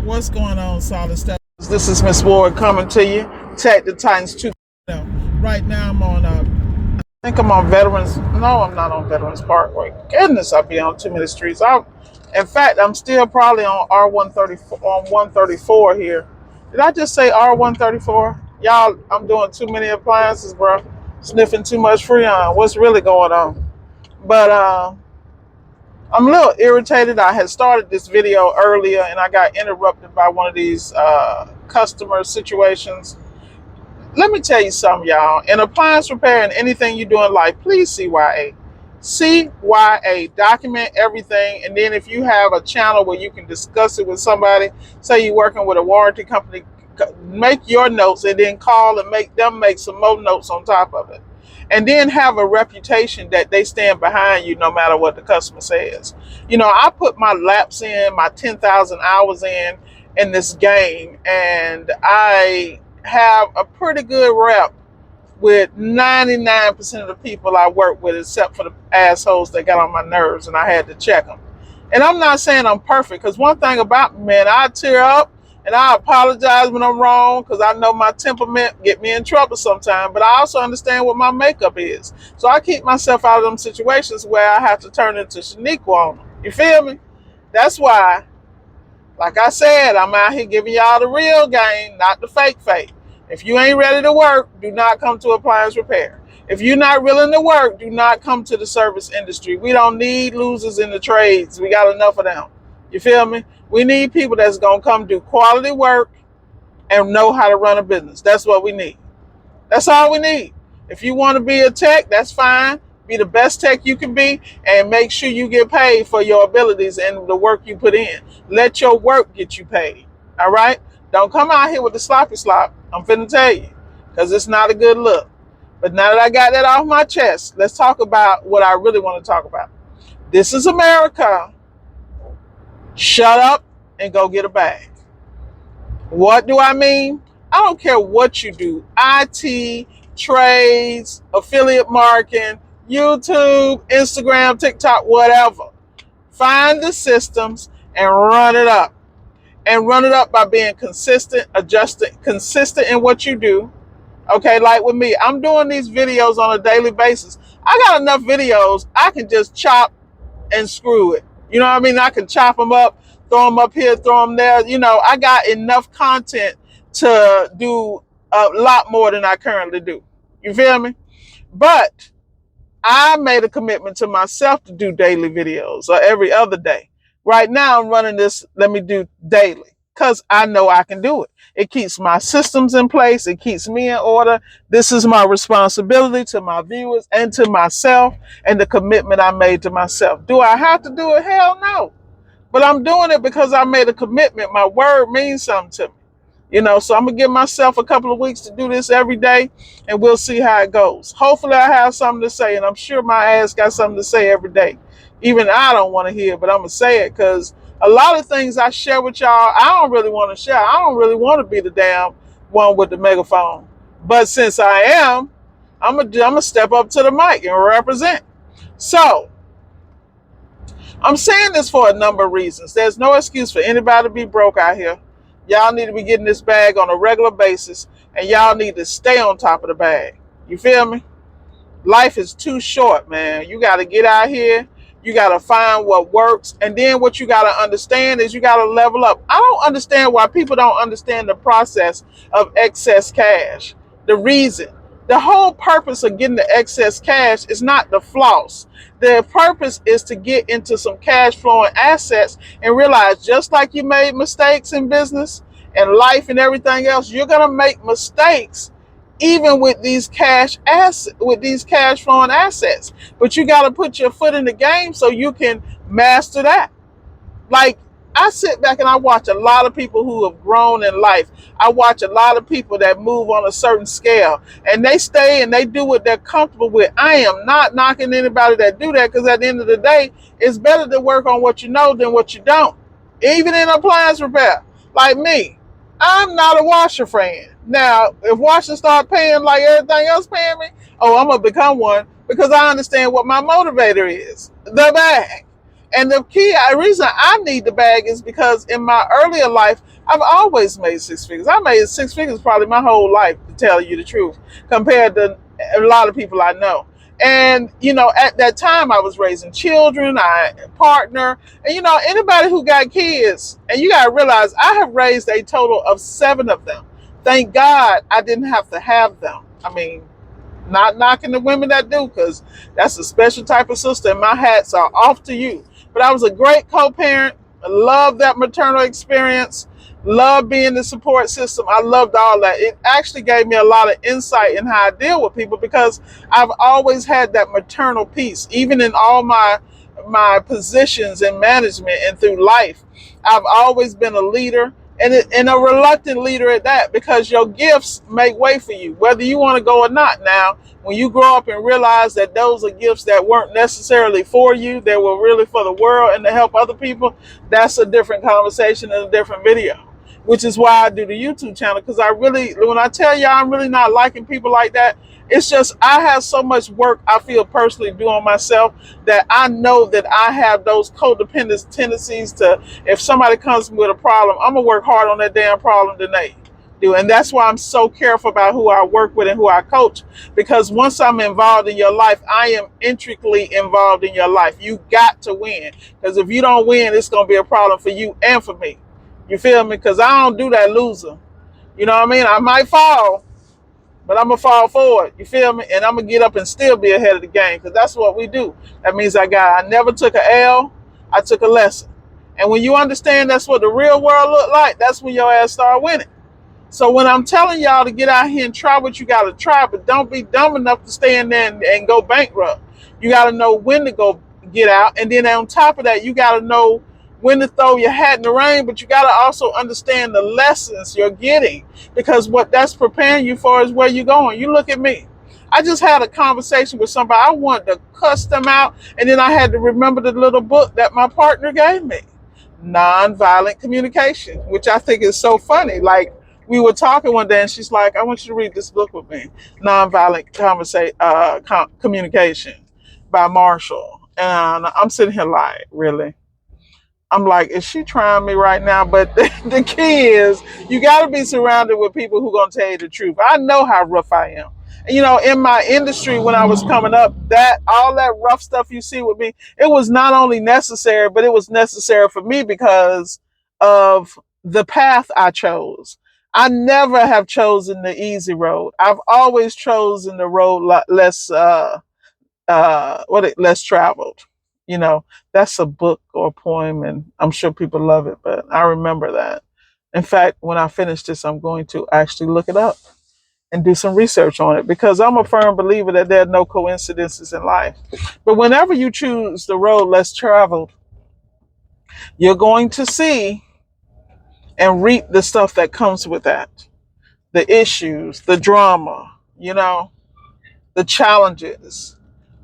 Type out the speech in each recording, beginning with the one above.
What's going on, Solid Step? This is Miss Ward coming to you. Tech the Titans 2. Right now I'm on, I think I'm on Veterans. No, I'm not on Veterans Parkway. Goodness, I'll be on too many streets. In fact, I'm still probably on R134, on 134 here. Did I just say R134? Y'all, I'm doing too many appliances, bro. Sniffing too much Freon. What's really going on? But, I'm a little irritated. I had started this video earlier and I got interrupted by one of these customer situations. Let me tell you something, y'all. In appliance repair and anything you do in life, please CYA. CYA. Document everything. And then if you have a channel where you can discuss it with somebody, say you're working with a warranty company, make your notes and then call and make them make some more notes on top of it. And then have a reputation that they stand behind you no matter what the customer says. You know, I put my laps in, my 10,000 hours in this game, and I have a pretty good rep with 99% of the people I work with, except for the assholes that got on my nerves and I had to check them. And I'm not saying I'm perfect, because one thing about me, man, I tear up and I apologize when I'm wrong, because I know my temperament get me in trouble sometimes, but I also understand what my makeup is. So I keep myself out of them situations where I have to turn into Shaniqua on them. You feel me? That's why, like I said, I'm out here giving y'all the real game, not the fake fake. If you ain't ready to work, do not come to appliance repair. If you're not willing to work, do not come to the service industry. We don't need losers in the trades. We got enough of them. You feel me? We need people that's going to come do quality work and know how to run a business. That's what we need. That's all we need. If you want to be a tech, that's fine. Be the best tech you can be and make sure you get paid for your abilities and the work you put in. Let your work get you paid. All right? Don't come out here with the sloppy slop. I'm finna tell you, because it's not a good look. But now that I got that off my chest, let's talk about what I really want to talk about. This is America. Shut up and go get a bag. What do I mean? I don't care what you do. IT, trades, affiliate marketing, YouTube, Instagram, TikTok, whatever. Find the systems and run it up. And run it up by being consistent, consistent in what you do. Okay, like with me, I'm doing these videos on a daily basis. I got enough videos, I can just chop and screw it. You know what I mean? I can chop them up, throw them up here, throw them there. You know, I got enough content to do a lot more than I currently do. You feel me? But I made a commitment to myself to do daily videos or every other day. Right now, I'm running this, let me do daily, because I know I can do it. It keeps my systems in place. It keeps me in order. This is my responsibility to my viewers and to myself and the commitment I made to myself. Do I have to do it? Hell no. But I'm doing it because I made a commitment. My word means something to me. You know, so I'm going to give myself a couple of weeks to do this every day, and we'll see how it goes. Hopefully I have something to say, and I'm sure my ass got something to say every day. Even I don't want to hear it, but I'm going to say it, because a lot of things I share with y'all, I don't really want to share. I don't really want to be the damn one with the megaphone. But since I am, I'm going to step up to the mic and represent. So, I'm saying this for a number of reasons. There's no excuse for anybody to be broke out here. Y'all need to be getting this bag on a regular basis, and y'all need to stay on top of the bag. You feel me? Life is too short, man. You got to get out here. You got to find what works. And then what you got to understand is you got to level up. I don't understand why people don't understand the process of excess cash. The reason. The whole purpose of getting the excess cash is not the floss. The purpose is to get into some cash flowing assets and realize, just like you made mistakes in business and life and everything else, you're going to make mistakes even with these cash flowing assets. But you got to put your foot in the game so you can master that. Like, I sit back and I watch a lot of people who have grown in life. I watch a lot of people that move on a certain scale, and they stay and they do what they're comfortable with. I am not knocking anybody that do that, because at the end of the day, it's better to work on what you know than what you don't. Even in appliance repair. Like me, I'm not a washer fan. Now, if washers start paying like everything else paying me, oh, I'm going to become one, because I understand what my motivator is. The bag. And the reason I need the bag is because in my earlier life, I've always made six figures. I made six figures probably my whole life, to tell you the truth, compared to a lot of people I know. And, at that time I was raising children, I partner, and, anybody who got kids, and you got to realize I have raised a total of 7 of them. Thank God I didn't have to have them. I mean, not knocking the women that do, because that's a special type of sister, and my hats are off to you. But I was a great co-parent. I loved that maternal experience. Loved being the support system. I loved all that. It actually gave me a lot of insight in how I deal with people, because I've always had that maternal piece, even in all my positions in management and through life. I've always been a leader, and a reluctant leader at that, because your gifts make way for you, whether you want to go or not. Now, when you grow up and realize that those are gifts that weren't necessarily for you, they were really for the world and to help other people, that's a different conversation and a different video, which is why I do the YouTube channel. Because when I tell y'all I'm really not liking people like that, it's just I have so much work I feel personally do on myself, that I know that I have those codependent tendencies to, if somebody comes with a problem, I'm going to work hard on that damn problem than they do. And that's why I'm so careful about who I work with and who I coach, because once I'm involved in your life, I am intricately involved in your life. You got to win, because if you don't win, it's going to be a problem for you and for me. You feel me? Because I don't do that loser. You know what I mean? I might fall, but I'm going to fall forward. You feel me? And I'm going to get up and still be ahead of the game, because that's what we do. That means I never took an L. I took a lesson. And when you understand that's what the real world look like, that's when your ass start winning. So when I'm telling y'all to get out here and try what you got to try, but don't be dumb enough to stay in there and go bankrupt. You got to know when to go get out. And then on top of that, you got to know when to throw your hat in the ring, but you got to also understand the lessons you're getting, because what that's preparing you for is where you're going. You look at me. I just had a conversation with somebody. I wanted to cuss them out, and then I had to remember the little book that my partner gave me, Nonviolent Communication, which I think is so funny. Like, we were talking one day, and she's like, I want you to read this book with me, Nonviolent Communication by Marshall. And I'm sitting here like, really? I'm like, is she trying me right now? But the key is, you got to be surrounded with people who going to tell you the truth. I know how rough I am. And, in my industry, when I was coming up, that all that rough stuff you see with me, it was not only necessary, but it was necessary for me because of the path I chose. I never have chosen the easy road. I've always chosen the road less less traveled. That's a book or a poem, and I'm sure people love it, but I remember that. In fact, when I finish this, I'm going to actually look it up and do some research on it, because I'm a firm believer that there are no coincidences in life. But whenever you choose the road less traveled, you're going to see and reap the stuff that comes with that. The issues, the drama, the challenges.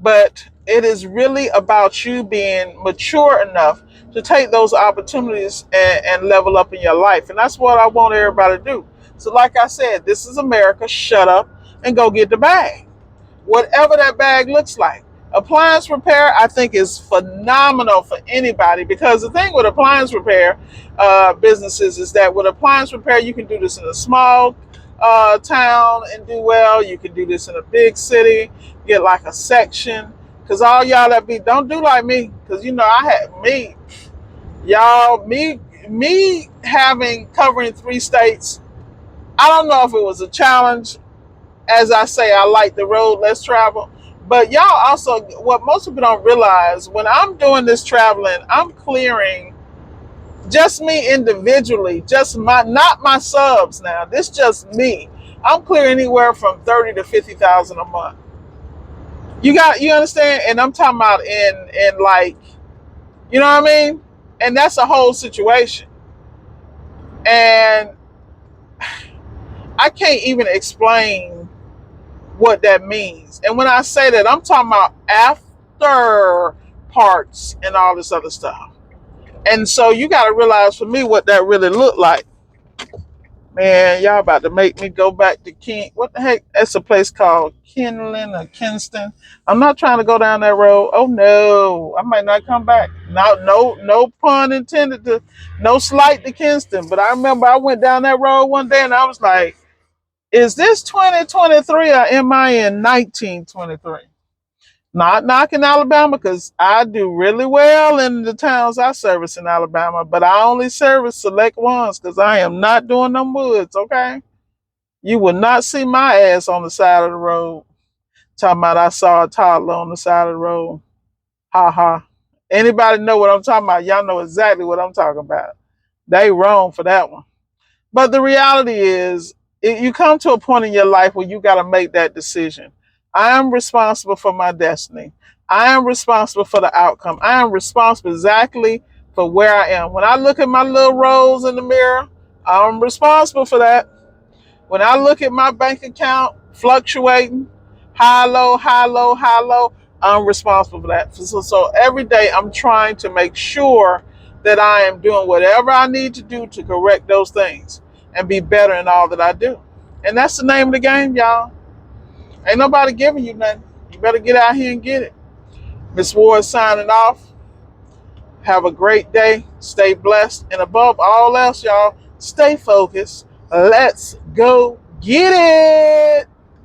But it is really about you being mature enough to take those opportunities and level up in your life. And that's what I want everybody to do. So like I said, this is America. Shut up and go get the bag. Whatever that bag looks like. Appliance repair, I think, is phenomenal for anybody, because the thing with appliance repair businesses is that with appliance repair, you can do this in a small town and do well. You can do this in a big city, get like a section. Because all y'all that don't do like me, because I had me having covering 3 states. I don't know if it was a challenge. As I say, I like the road less travel. But y'all also, what most people don't realize, when I'm doing this traveling, I'm clearing just me individually, not my subs now. This just me. I'm clearing anywhere from 30 to 50,000 a month. You understand? And I'm talking about in like, you know what I mean? And that's a whole situation. And I can't even explain what that means. And when I say that, I'm talking about after parts and all this other stuff. And so you got to realize for me what that really looked like. Man, y'all about to make me go back to What the heck? That's a place called Kinlan or Kinston. I'm not trying to go down that road. Oh no, I might not come back. No pun intended. No slight to Kinston, but I remember I went down that road one day and I was like, "Is this 2023 or am I in 1923?" Not knocking Alabama because I do really well in the towns I service in Alabama, but I only service select ones because I am not doing them woods, okay? You will not see my ass on the side of the road. Talking about I saw a toddler on the side of the road. Ha ha. Anybody know what I'm talking about? Y'all know exactly what I'm talking about. They wrong for that one. But the reality is, you come to a point in your life where you got to make that decision. I am responsible for my destiny. I am responsible for the outcome. I am responsible exactly for where I am. When I look at my little rolls in the mirror, I'm responsible for that. When I look at my bank account fluctuating, high, low, high, low, high, low, I'm responsible for that. So every day I'm trying to make sure that I am doing whatever I need to do to correct those things and be better in all that I do. And that's the name of the game, y'all. Ain't nobody giving you nothing. You better get out here and get it. Miss Ward signing off. Have a great day. Stay blessed. And above all else, y'all, stay focused. Let's go get it.